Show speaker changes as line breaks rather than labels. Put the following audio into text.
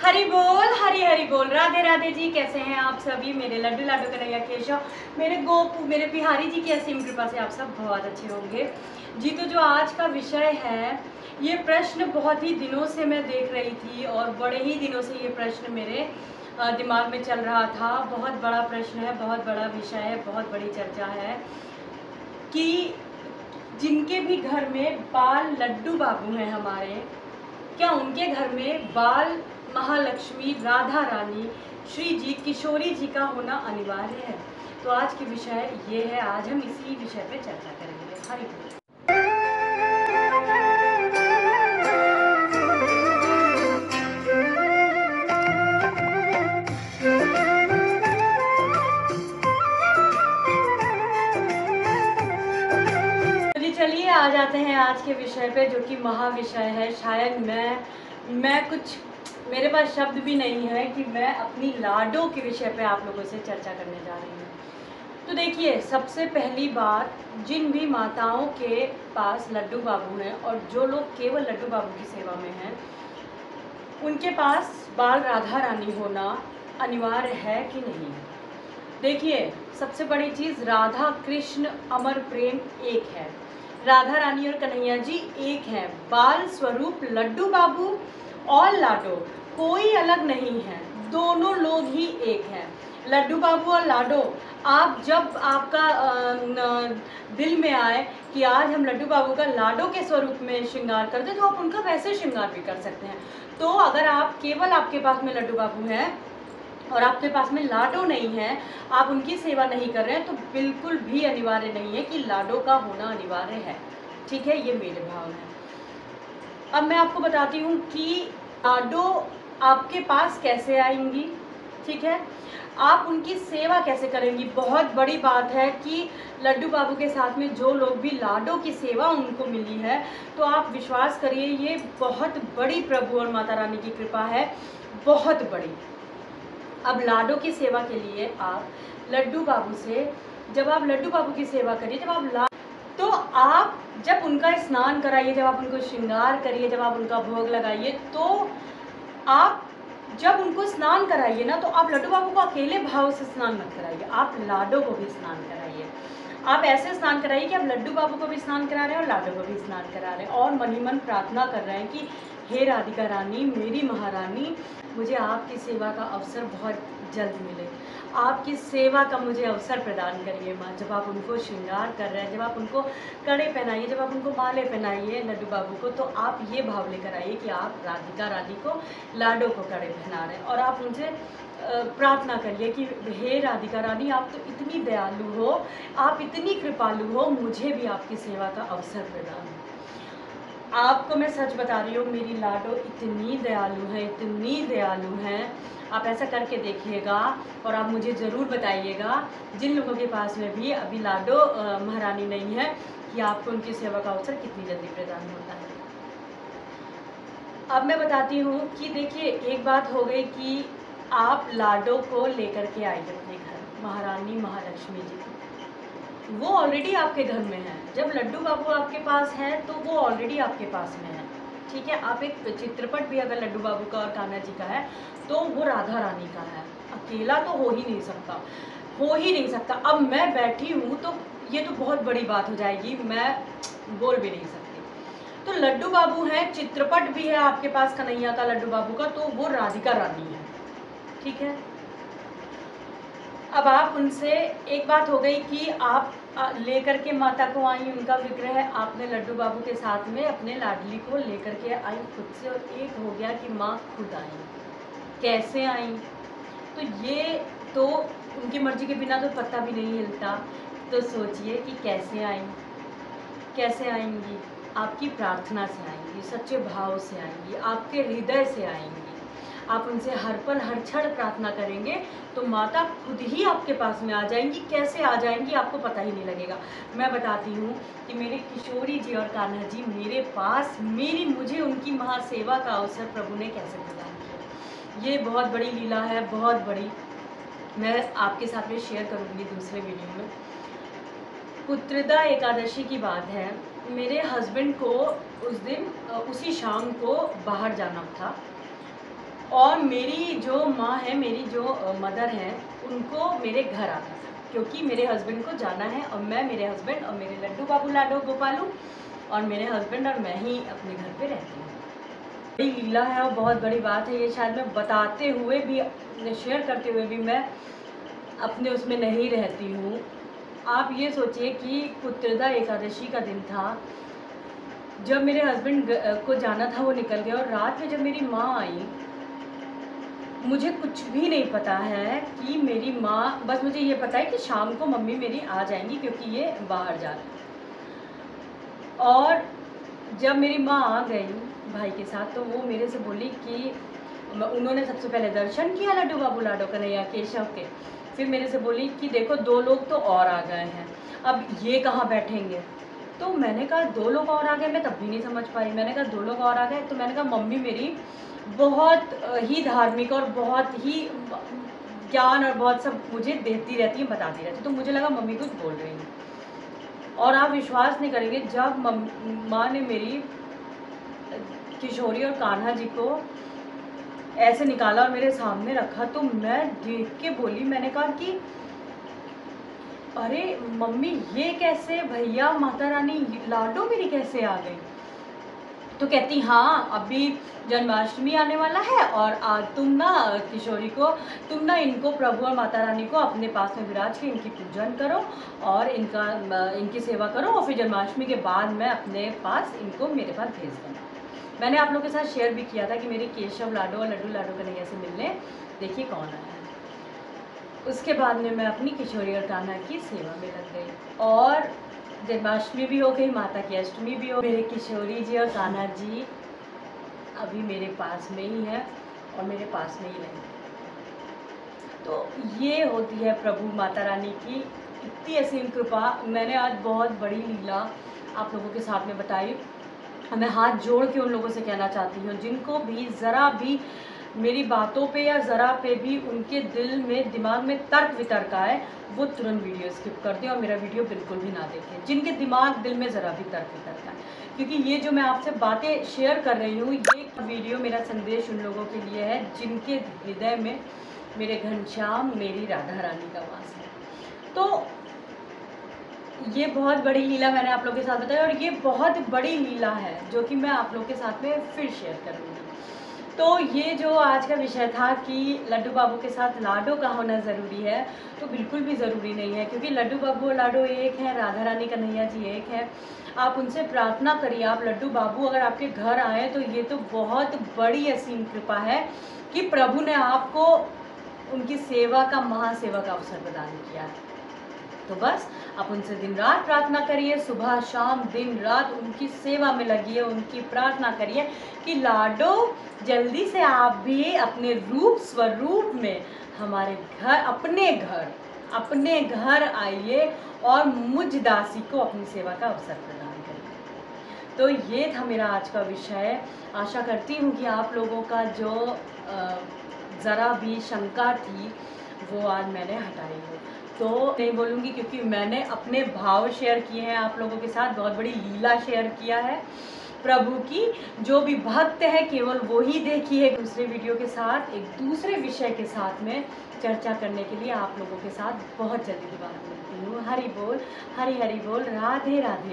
हरि बोल, हरि हरि बोल, राधे राधे जी। कैसे हैं आप सभी मेरे लड्डू लाडू कन्हैया केशव, मेरे गोपू, मेरे बिहारी जी की असीम कृपा से आप सब बहुत अच्छे होंगे जी। तो जो आज का विषय है, ये प्रश्न बहुत ही दिनों से मैं देख रही थी और बड़े ही दिनों से ये प्रश्न मेरे दिमाग में चल रहा था। बहुत बड़ा प्रश्न है, बहुत बड़ा विषय है, बहुत बड़ी चर्चा है कि जिनके भी घर में बाल लड्डू बाबू हैं हमारे, क्या उनके घर में बाल महालक्ष्मी राधा रानी श्री जी किशोरी जी का होना अनिवार्य है। तो आज की विषय ये है, आज हम इसी विषय पे चर्चा करेंगे। हरि बोल। तो चलिए आ जाते हैं आज के विषय पे, जो कि महाविषय है। शायद मैं कुछ, मेरे पास शब्द भी नहीं है कि मैं अपनी लाडो के विषय पे आप लोगों से चर्चा करने जा रही हूँ। तो देखिए, सबसे पहली बात, जिन भी माताओं के पास लड्डू बाबू हैं और जो लोग केवल लड्डू बाबू की सेवा में हैं, उनके पास बाल राधा रानी होना अनिवार्य है कि नहीं है। देखिए, सबसे बड़ी चीज़, राधा कृष्ण अमर प्रेम एक है। राधा रानी और कन्हैया जी एक हैं। बाल स्वरूप लड्डू बाबू और लाडो कोई अलग नहीं है, दोनों लोग ही एक हैं। लड्डू बाबू और लाडो, आप जब आपका दिल में आए कि आज हम लड्डू बाबू का लाडो के स्वरूप में श्रृंगार कर दें, तो आप उनका वैसे श्रृंगार भी कर सकते हैं। तो अगर आप केवल, आपके पास में लड्डू बाबू हैं और आपके पास में लाडो नहीं है, आप उनकी सेवा नहीं कर रहे हैं, तो बिल्कुल भी अनिवार्य नहीं है कि लाडो का होना अनिवार्य है। ठीक है, ये मेरे भाव हैं। अब मैं आपको बताती हूँ कि लाडो आपके पास कैसे आएंगी। ठीक है, आप उनकी सेवा कैसे करेंगी। बहुत बड़ी बात है कि लड्डू बाबू के साथ में जो लोग भी लाडो की सेवा उनको मिली है, तो आप विश्वास करिए, ये बहुत बड़ी प्रभु और माता रानी की कृपा है, बहुत बड़ी। अब लाडो की सेवा के लिए आप लड्डू बाबू से, जब आप लड्डू बाबू की सेवा करिए, तो आप जब उनका स्नान कराइए, जब आप उनको श्रृंगार करिए, जब आप उनका भोग लगाइए, तो आप जब उनको स्नान कराइए ना, तो आप लड्डू बाबू को अकेले भाव से स्नान मत कराइए, आप लाडो को भी स्नान कराइए। आप ऐसे स्नान कराइए कि आप लड्डू बाबू को भी स्नान करा रहे हैं और लाडो को भी स्नान करा रहे हैं, और मन ही मन प्रार्थना कर रहे हैं कि हे राधिका रानी, मेरी महारानी, मुझे आपकी सेवा का अवसर बहुत जल्द मिले, आपकी सेवा का मुझे अवसर प्रदान करिए माँ। जब आप उनको श्रृंगार कर रहे हैं, जब आप उनको कड़े पहनाइए, जब आप उनको माले पहनाइए लड्डू बाबू को, तो आप ये भाव लेकर आइए कि आप राधिका रानी को, लाडो को कड़े पहना रहे हैं, और आप उनसे प्रार्थना करिए कि हे राधिका रानी, आप तो इतनी दयालु हो, आप इतनी कृपालु हो, मुझे भी आपकी सेवा का अवसर प्रदान हो। आपको मैं सच बता रही हूँ, मेरी लाडो इतनी दयालु है, इतनी दयालु हैं। आप ऐसा करके देखिएगा और आप मुझे ज़रूर बताइएगा, जिन लोगों के पास में भी अभी लाडो महारानी नहीं है, कि आपको उनकी सेवा का अवसर कितनी जल्दी प्रदान होता है। अब मैं बताती हूँ कि देखिए, एक बात हो गई कि आप लाडो को लेकर के आइए अपने घर, महारानी महालक्ष्मी जी को, वो ऑलरेडी आपके घर में है। जब लड्डू बाबू आपके पास है, तो वो ऑलरेडी आपके पास में है। ठीक है, आप एक चित्रपट भी अगर लड्डू बाबू का और कान्हा जी का है, तो वो राधा रानी का है, अकेला तो हो ही नहीं सकता, हो ही नहीं सकता। अब मैं बैठी हूँ तो ये तो बहुत बड़ी बात हो जाएगी, मैं बोल भी नहीं सकती। तो लड्डू बाबू हैं, चित्रपट भी है आपके पास कन्हैया का, लड्डू बाबू का, तो वो राधिका रानी है। ठीक है, अब आप उनसे, एक बात हो गई कि आप लेकर के माता को आई, उनका विग्रह आपने लड्डू बाबू के साथ में अपने लाडली को लेकर के आई खुद से, और एक हो गया कि माँ खुद आई। कैसे आई, तो ये तो उनकी मर्जी के बिना तो पत्ता भी नहीं हिलता। तो सोचिए कि कैसे आई, कैसे आएंगी, आपकी प्रार्थना से आएंगी, सच्चे भाव से आएंगी, आपके हृदय से आएंगी। आप उनसे हर पल हर क्षण प्रार्थना करेंगे, तो माता खुद ही आपके पास में आ जाएंगी। कैसे आ जाएंगी आपको पता ही नहीं लगेगा। मैं बताती हूँ कि मेरे किशोरी जी और कान्हा जी मेरे पास, मुझे उनकी महासेवा का अवसर प्रभु ने कैसे प्रदान किया, ये बहुत बड़ी लीला है, बहुत बड़ी। मैं आपके साथ में शेयर करूँगी दूसरे वीडियो में। पुत्रदा एकादशी की बात है, मेरे हस्बैंड को उस दिन, उसी शाम को बाहर जाना था, और मेरी जो माँ है, मेरी जो मदर हैं, उनको मेरे घर आना था क्योंकि मेरे हस्बैंड को जाना है और मैं, मेरे हस्बैंड और मेरे लड्डू बाबू लाडो गोपालू और मेरे हस्बैंड और मैं ही अपने घर पे रहती हूँ। बड़ी लीला है और बहुत बड़ी बात है ये, शायद मैं बताते हुए भी, शेयर करते हुए भी मैं अपने उसमें नहीं रहती हूँ। आप ये सोचिए कि पुत्रदा एकादशी का दिन था, जब मेरे हस्बैंड को जाना था वो निकल गए और रात में जब मेरी माँ आई, मुझे कुछ भी नहीं पता है कि मेरी माँ, बस मुझे ये पता है कि शाम को मम्मी मेरी आ जाएंगी क्योंकि ये बाहर जा रहे हैं। और जब मेरी माँ आ गई भाई के साथ तो वो मेरे से बोली कि उन्होंने सबसे पहले दर्शन किया लड्डू बाबू लाडो कन्हैया केशव के, फिर मेरे से बोली कि देखो 2 लोग तो और आ गए हैं, अब ये कहाँ बैठेंगे। तो मैंने कहा 2 लोग और आ गए, मैं तब भी नहीं समझ पाई। मैंने कहा 2 लोग और आ गए, तो मैंने कहा मम्मी मेरी बहुत ही धार्मिक और बहुत ही ज्ञान और बहुत सब मुझे देती रहती है, बताती रहती है, तो मुझे लगा मम्मी कुछ बोल रही है। और आप विश्वास नहीं करेंगे, जब माँ ने मेरी किशोरी और कान्हा जी को ऐसे निकाला और मेरे सामने रखा तो मैं देख के बोली, मैंने कहा कि अरे मम्मी ये कैसे, भैया माता रानी लाडो मेरी कैसे आ गई। तो कहती हाँ अभी जन्माष्टमी आने वाला है और आज तुम ना किशोरी को, तुम ना इनको प्रभु और माता रानी को अपने पास में विराज के इनकी पूजन करो और इनकी सेवा करो और फिर जन्माष्टमी के बाद मैं अपने पास इनको मेरे पास भेज दूँगा। मैंने आप लोगों के साथ शेयर भी किया था कि मेरे केशव लाडो और लड्डू लाडो कन्हैया से मिलने देखिए कौन आया है। उसके बाद में मैं अपनी किशोरी और कान्हा की सेवा में लग गई और जन्माष्टमी भी हो गई, माता की अष्टमी भी हो, मेरे किशोरी जी और कान्हा जी अभी मेरे पास में ही है और मेरे पास में ही रहेंगे। तो ये होती है प्रभु माता रानी की इतनी असीम कृपा। मैंने आज बहुत बड़ी लीला आप लोगों के साथ में बताई। मैं हाथ जोड़ के उन लोगों से कहना चाहती हूँ जिनको भी ज़रा भी मेरी बातों पे या ज़रा पे भी उनके दिल में, दिमाग में तर्क वितर्क आए, वो तुरंत वीडियो स्किप कर दें और मेरा वीडियो बिल्कुल भी ना देखें, जिनके दिमाग दिल में ज़रा भी तर्क वितर्क आए। क्योंकि ये जो मैं आपसे बातें शेयर कर रही हूँ, ये वीडियो, मेरा संदेश उन लोगों के लिए है जिनके हृदय में मेरे घनश्याम, मेरी राधा रानी का वास है। तो ये बहुत बड़ी लीला मैंने आप लोगों के साथ बताई और ये बहुत बड़ी लीला है जो कि मैं आप लोगों के साथ में फिर शेयर करूँगी। तो ये जो आज का विषय था कि लड्डू बाबू के साथ लाडो का होना ज़रूरी है, तो बिल्कुल भी ज़रूरी नहीं है क्योंकि लड्डू बाबू और लाडो एक है, राधा रानी कन्हैया जी एक है। आप उनसे प्रार्थना करिए, आप लड्डू बाबू अगर आपके घर आए तो ये तो बहुत बड़ी असीम कृपा है कि प्रभु ने आपको उनकी सेवा का, महासेवा का अवसर प्रदान किया है। तो बस आप उनसे दिन रात प्रार्थना करिए, सुबह शाम दिन रात उनकी सेवा में लगिए, उनकी प्रार्थना करिए कि लाडो जल्दी से आप भी अपने रूप स्वरूप में हमारे घर, अपने घर आइए और मुझ दासी को अपनी सेवा का अवसर प्रदान करिए। तो ये था मेरा आज का विषय। आशा करती हूँ कि आप लोगों का जो ज़रा भी शंका थी वो आज मैंने हटाई हो। तो नहीं बोलूँगी क्योंकि मैंने अपने भाव शेयर किए हैं आप लोगों के साथ, बहुत बड़ी लीला शेयर किया है प्रभु की। जो भी भक्त है केवल वो ही देखिए। दूसरे वीडियो के साथ, एक दूसरे विषय के साथ में चर्चा करने के लिए आप लोगों के साथ बहुत जल्दी दोबारा मिलती हूँ। हरि बोल, हरि हरि बोल, राधे राधे।